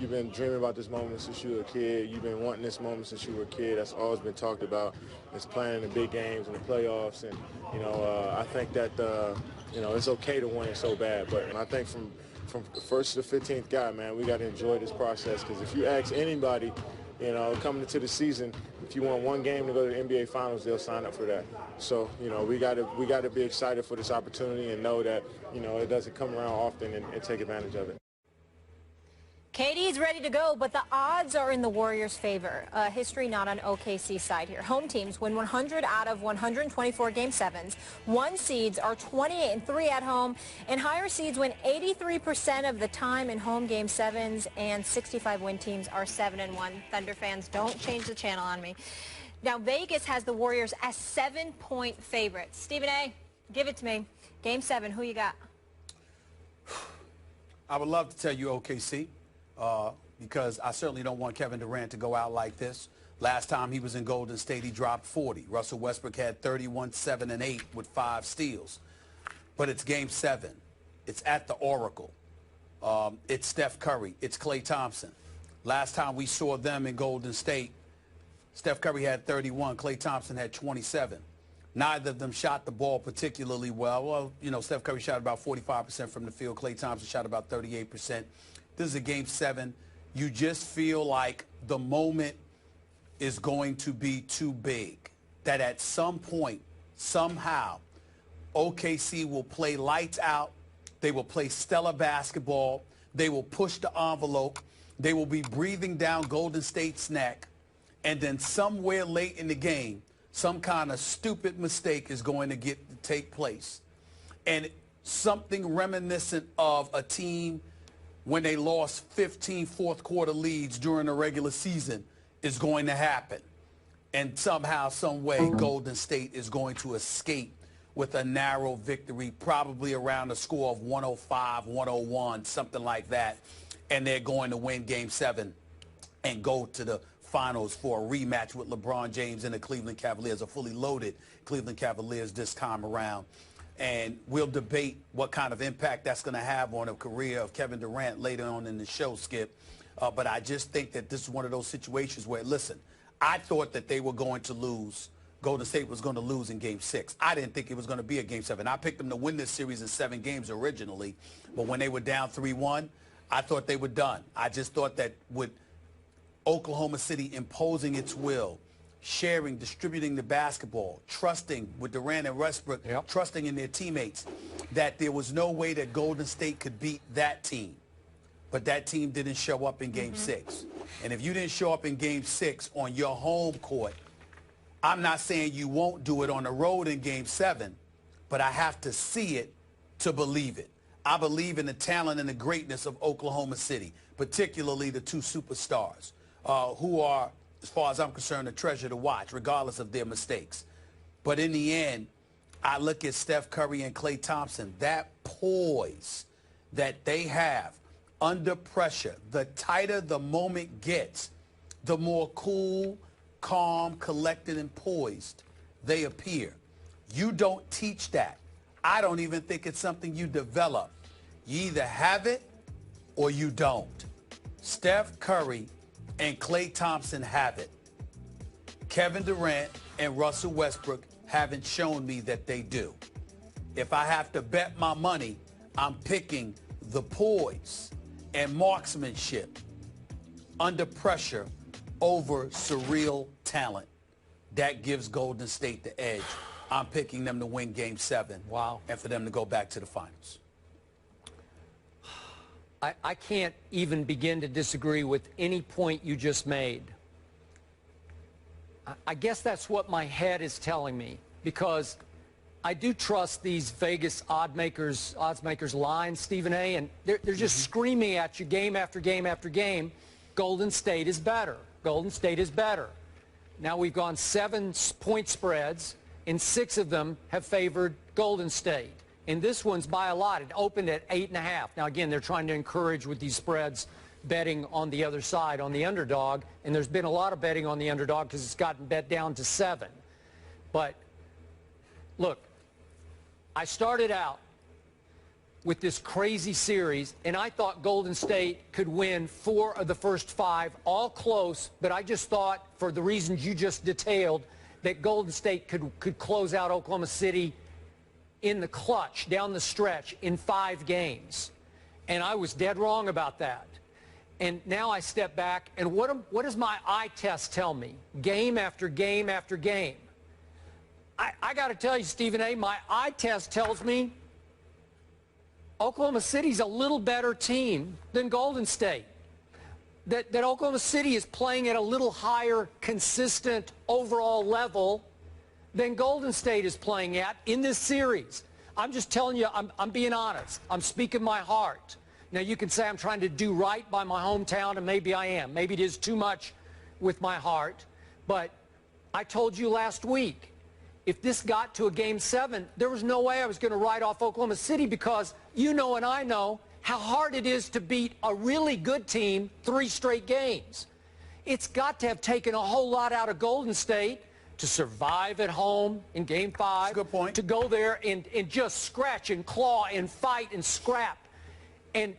you've been dreaming about this moment since you were a kid. You've been wanting this moment since you were a kid. That's always been talked about. It's playing in the big games and the playoffs. And, I think that, it's okay to want it so bad. But I think from the first to the 15th guy, man, we got to enjoy this process. Because if you ask anybody, coming into the season, if you want one game to go to the NBA Finals, they'll sign up for that. So, we got to be excited for this opportunity and know that, it doesn't come around often and take advantage of it. KD's ready to go, but the odds are in the Warriors' favor. History not on OKC's side here. Home teams win 100 out of 124 Game 7s. 1 seeds are 28-3 at home, and higher seeds win 83% of the time in home Game 7s, and 65 win teams are 7-1. Thunder fans, don't change the channel on me. Now, Vegas has the Warriors as 7-point favorites. Stephen A., give it to me. Game 7, who you got? I would love to tell you OKC. Because I certainly don't want Kevin Durant to go out like this. Last time he was in Golden State, he dropped 40. Russell Westbrook had 31, 7, and 8 with 5 steals. But it's Game 7. It's at the Oracle. It's Steph Curry. It's Klay Thompson. Last time we saw them in Golden State, Steph Curry had 31. Klay Thompson had 27. Neither of them shot the ball particularly well. Well, Steph Curry shot about 45% from the field. Klay Thompson shot about 38%. This is a Game 7. You just feel like the moment is going to be too big, that at some point, somehow, OKC will play lights out. They will play stellar basketball. They will push the envelope. They will be breathing down Golden State's neck. And then somewhere late in the game, some kind of stupid mistake is going to take place. And something reminiscent of a team when they lost 15 fourth-quarter leads during the regular season is going to happen. And somehow, some way, Golden State is going to escape with a narrow victory, probably around a score of 105, 101, something like that. And they're going to win Game 7 and go to the finals for a rematch with LeBron James and the Cleveland Cavaliers, a fully loaded Cleveland Cavaliers this time around. And we'll debate what kind of impact that's going to have on the career of Kevin Durant later on in the show, Skip. But I just think that this is one of those situations where, listen, I thought that they were going to lose. Golden State was going to lose in Game 6. I didn't think it was going to be a Game 7. I picked them to win this series in 7 games originally. But when they were down 3-1, I thought they were done. I just thought that with Oklahoma City imposing its will, sharing, distributing the basketball, trusting with Durant and Westbrook, trusting in their teammates, that there was no way that Golden State could beat that team. But that team didn't show up in Game 6. And if you didn't show up in Game 6 on your home court, I'm not saying you won't do it on the road in Game 7, but I have to see it to believe it. I believe in the talent and the greatness of Oklahoma City, particularly the 2 superstars who are, as far as I'm concerned, a treasure to watch, regardless of their mistakes. But in the end, I look at Steph Curry and Klay Thompson, that poise that they have under pressure. The tighter the moment gets, the more cool, calm, collected, and poised they appear. You don't teach that. I don't even think it's something you develop. You either have it or you don't. Steph Curry and Klay Thompson have it. Kevin Durant and Russell Westbrook haven't shown me that they do. If I have to bet my money, I'm picking the poise and marksmanship under pressure over surreal talent. That gives Golden State the edge. I'm picking them to win Game 7. Wow. And for them to go back to the finals. I can't even begin to disagree with any point you just made. I guess that's what my head is telling me, because I do trust these Vegas odds makers lines, Stephen A., and they're just screaming at you game after game after game, Golden State is better. Golden State is better. Now we've gone 7-point spreads, and 6 of them have favored Golden State. And this one's by a lot. It opened at 8.5. Now, again, they're trying to encourage with these spreads betting on the other side, on the underdog. And there's been a lot of betting on the underdog because it's gotten bet down to 7. But, look, I started out with this crazy series, and I thought Golden State could win 4 of the first 5, all close, but I just thought, for the reasons you just detailed, that Golden State could close out Oklahoma City in the clutch, down the stretch, in 5 games. And I was dead wrong about that. And now I step back, and what does my eye test tell me? Game after game after game. I got to tell you, Stephen A., my eye test tells me Oklahoma City's a little better team than Golden State. That Oklahoma City is playing at a little higher, consistent overall level than Golden State is playing at in this series. I'm just telling you, I'm being honest. I'm speaking my heart. Now, you can say I'm trying to do right by my hometown, and maybe I am. Maybe it is too much with my heart. But I told you last week, if this got to a Game 7, there was no way I was going to write off Oklahoma City, because you know and I know how hard it is to beat a really good team 3 straight games. It's got to have taken a whole lot out of Golden State to survive at home in Game 5. That's a good point. To go there and just scratch and claw and fight and scrap and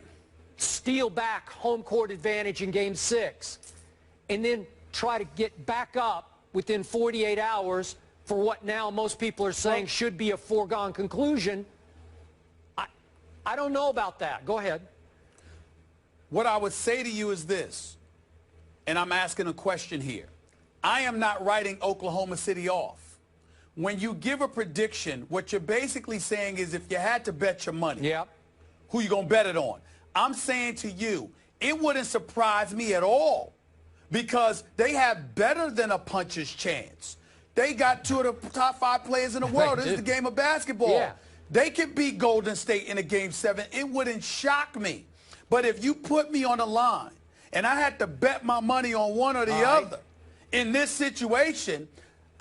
steal back home court advantage in Game 6. And then try to get back up within 48 hours for what now most people are saying should be a foregone conclusion. I don't know about that. Go ahead. What I would say to you is this, and I'm asking a question here. I am not writing Oklahoma City off. When you give a prediction, what you're basically saying is, if you had to bet your money, who you going to bet it on? I'm saying to you, it wouldn't surprise me at all, because they have better than a puncher's chance. They got 2 of the top 5 players in the world. This is the game of basketball. Yeah. They could beat Golden State in a Game 7. It wouldn't shock me. But if you put me on the line and I had to bet my money on one or the other in this situation,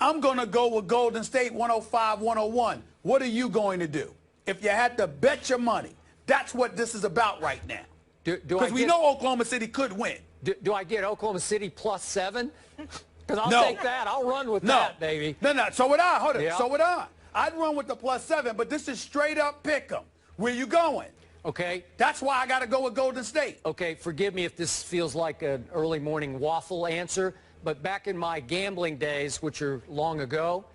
I'm going to go with Golden State 105-101. What are you going to do? If you had to bet your money, that's what this is about right now. Because we know Oklahoma City could win. Do I get Oklahoma City +7? Because I'll take that. I'll run with that, baby. No. So would I. Hold it. So would I. I'd run with the +7, but this is straight up pick 'em. Where you going? Okay. That's why I got to go with Golden State. Okay, forgive me if this feels like an early morning waffle answer, but back in my gambling days, which are long ago,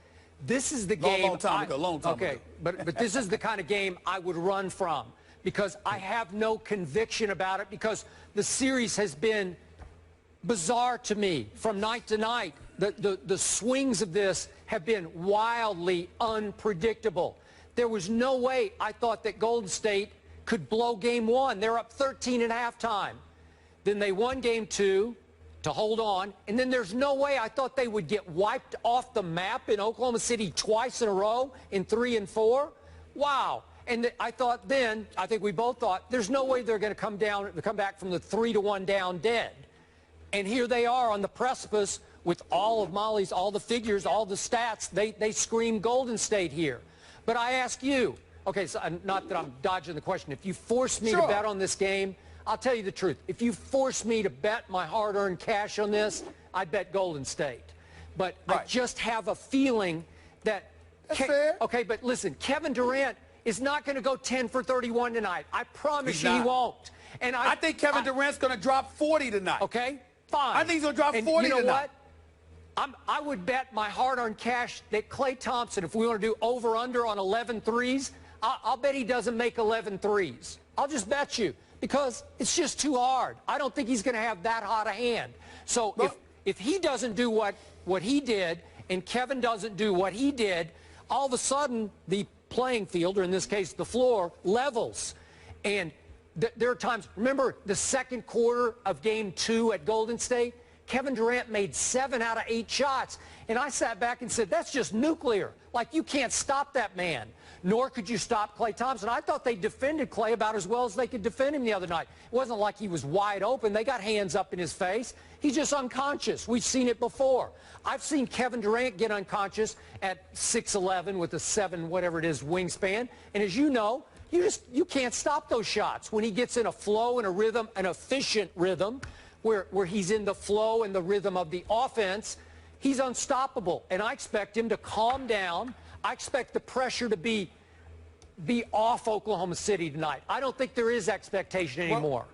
this is the game. Long time ago. Okay, but this is the kind of game I would run from, because I have no conviction about it, because the series has been bizarre to me from night to night. The swings of this have been wildly unpredictable. There was no way I thought that Golden State could blow Game 1. They're up 13 at halftime. Then they won Game 2 to hold on. And then there's no way I thought they would get wiped off the map in Oklahoma City twice in a row in 3 and 4. Wow. And I thought then, I think we both thought, there's no way they're going to come back from the 3-1 down dead. And here they are on the precipice with all of Molly's, all the figures, all the stats. They scream Golden State here. But I ask you, okay, so not that I'm dodging the question. If you force me to bet on this game, I'll tell you the truth. If you force me to bet my hard-earned cash on this, I'd bet Golden State. But I just have a feeling that... That's fair. Okay, but listen, Kevin Durant is not going to go 10 for 31 tonight. I promise you he won't. And I think Kevin Durant's going to drop 40 tonight. Okay, fine. I think he's going to drop 40 you know tonight. What? I would bet my hard-earned cash that Klay Thompson, if we want to do over-under on 11 threes, I'll bet he doesn't make 11 threes. I'll just bet you, because it's just too hard. I don't think he's going to have that hot a hand. So if he doesn't do what he did and Kevin doesn't do what he did, all of a sudden the playing field, or in this case the floor, levels. And there are times, remember the second quarter of Game 2 at Golden State? Kevin Durant made 7 out of 8 shots. And I sat back and said, that's just nuclear. Like, you can't stop that man. Nor could you stop Klay Thompson. I thought they defended Klay about as well as they could defend him the other night. It wasn't like he was wide open. They got hands up in his face. He's just unconscious. We've seen it before. I've seen Kevin Durant get unconscious at 6'11" with a 7, whatever it is, wingspan. And as you know, you can't stop those shots. When he gets in a flow and a rhythm, an efficient rhythm, where he's in the flow and the rhythm of the offense, he's unstoppable. And I expect him to calm down. I expect the pressure to be be off Oklahoma City tonight. I don't think there is expectation anymore.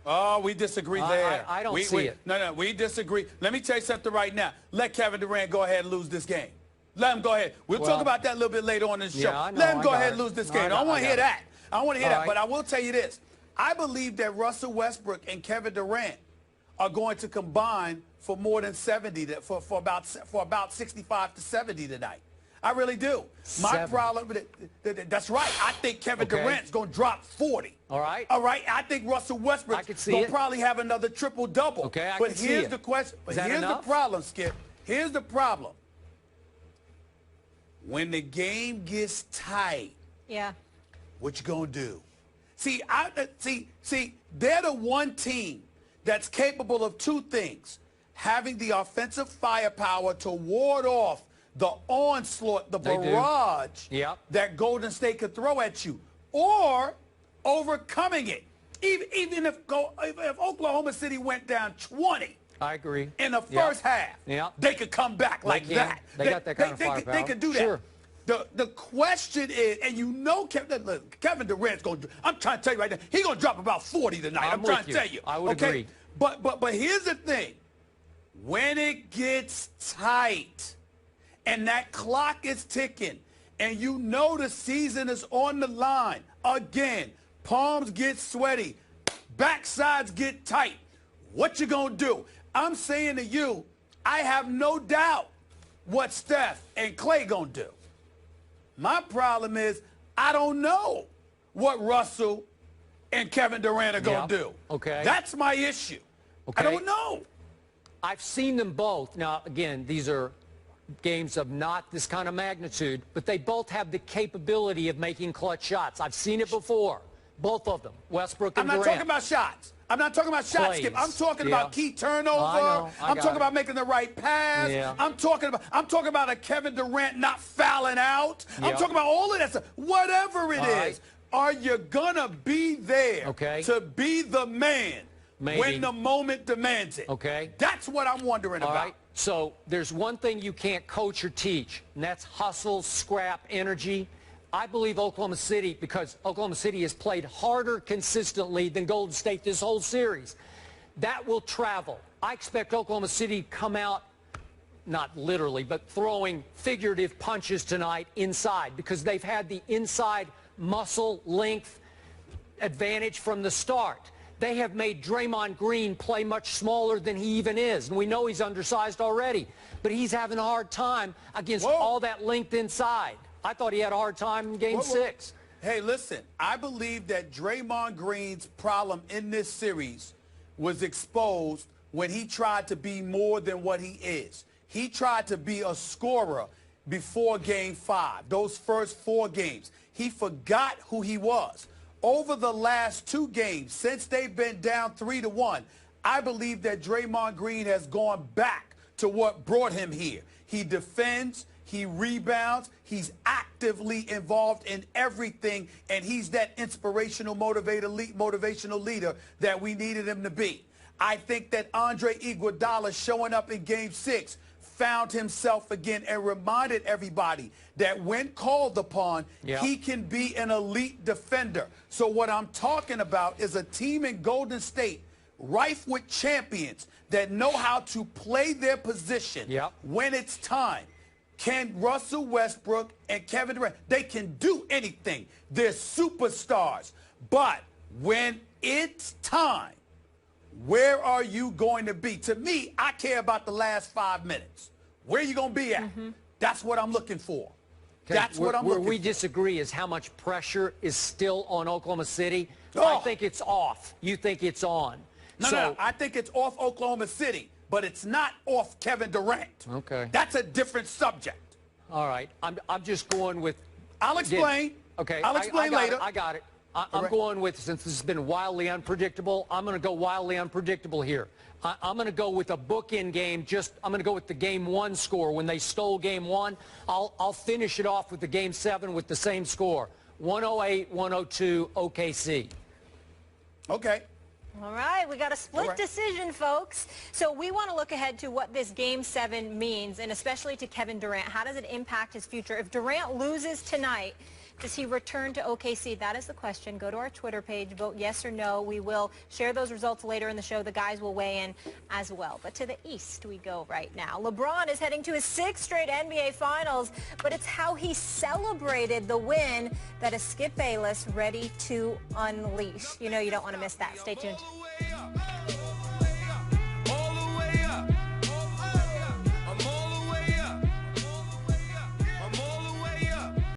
Oh, we disagree there. I don't see it. No, we disagree. Let me tell you something right now. Let Kevin Durant go ahead and lose this game. Let him go ahead. We'll talk about that a little bit later on in the show. Yeah, Let him go ahead and lose this game. I don't want to hear that. I don't want to hear that. Right. But I will tell you this. I believe that Russell Westbrook and Kevin Durant are going to combine for more than 70, for about 65 to 70 tonight. I really do. My problem, that's right. I think Kevin Durant's going to drop 40. All right. All right. I think Russell Westbrook's going to probably have another triple-double. Okay, but here's the question. But here's the problem, Skip. Here's the problem. When the game gets tight, what you going to do? See, they're the one team that's capable of two things: having the offensive firepower to ward off the onslaught, the barrage that Golden State could throw at you, or overcoming it. Even if Oklahoma City went down 20, I agree. in the first half, they could come back like that. They got that kind of firepower. They could do that. Sure. The question is, and you know Kevin Durant's going to, I'm trying to tell you right now, he's going to drop about 40 tonight. I'm trying to tell you. I would agree. But here's the thing. When it gets tight and that clock is ticking and you know the season is on the line, again, palms get sweaty, backsides get tight, what you going to do? I'm saying to you, I have no doubt what Steph and Klay going to do. My problem is I don't know what Russell and Kevin Durant are going to do. Okay. That's my issue. Okay. I don't know. I've seen them both. Now, again, these are games of not this kind of magnitude, but they both have the capability of making clutch shots. I've seen it before. Both of them, Westbrook and Durant. I'm not talking about shots. I'm not talking about shots, Skip. I'm talking about key turnover. I'm talking about making the right pass. I'm talking about a Kevin Durant not fouling out. I'm talking about all of that stuff. Whatever it is, are you gonna be there to be the man when the moment demands it? Okay. That's what I'm wondering about. Right. So there's one thing you can't coach or teach, and that's hustle, scrap, energy. I believe Oklahoma City, because Oklahoma City has played harder consistently than Golden State this whole series. That will travel. I expect Oklahoma City to come out, not literally, but throwing figurative punches tonight inside, because they've had the inside muscle length advantage from the start. They have made Draymond Green play much smaller than he even is, and we know he's undersized already, but he's having a hard time against all that length inside. I thought he had a hard time in Game 6. Hey, listen, I believe that Draymond Green's problem in this series was exposed when he tried to be more than what he is. He tried to be a scorer before Game 5, those first 4 games. He forgot who he was. Over the last 2 games, since they've been down 3-1, I believe that Draymond Green has gone back to what brought him here. He defends. He rebounds. He's actively involved in everything, and he's that inspirational, motivational leader that we needed him to be. I think that Andre Iguodala showing up in Game 6 found himself again and reminded everybody that when called upon, he can be an elite defender. So what I'm talking about is a team in Golden State rife with champions that know how to play their position when it's time. Can Russell Westbrook and Kevin Durant, they can do anything. They're superstars. But when it's time, where are you going to be? To me, I care about the last 5 minutes. Where are you going to be at? That's what I'm looking for. That's what I'm looking for. Where we disagree is how much pressure is still on Oklahoma City. I think it's off. You think it's on. No, I think it's off Oklahoma City, but it's not off Kevin Durant. Okay. That's a different subject. All right. I'm just going with... I'll explain. Okay. I'll explain later. I got it. I'm going with, since this has been wildly unpredictable, I'm going to go wildly unpredictable here. I'm going to go with a bookend game. I'm going to go with the Game 1 score. When they stole Game 1, I'll finish it off with the Game 7 with the same score. 108-102 OKC. Okay. All right, we got a split decision, folks. So we want to look ahead to what this Game 7 means, and especially to Kevin Durant. How does it impact his future? If Durant loses tonight, Does he return to OKC? That is the question. Go to our Twitter page, vote yes or no. We will share those results later in the show. The guys will weigh in as well. But to the East we go right now. LeBron is heading to his 6th straight NBA Finals, but it's how he celebrated the win that is Skip Bayless ready to unleash. You know you don't want to miss that. Stay tuned.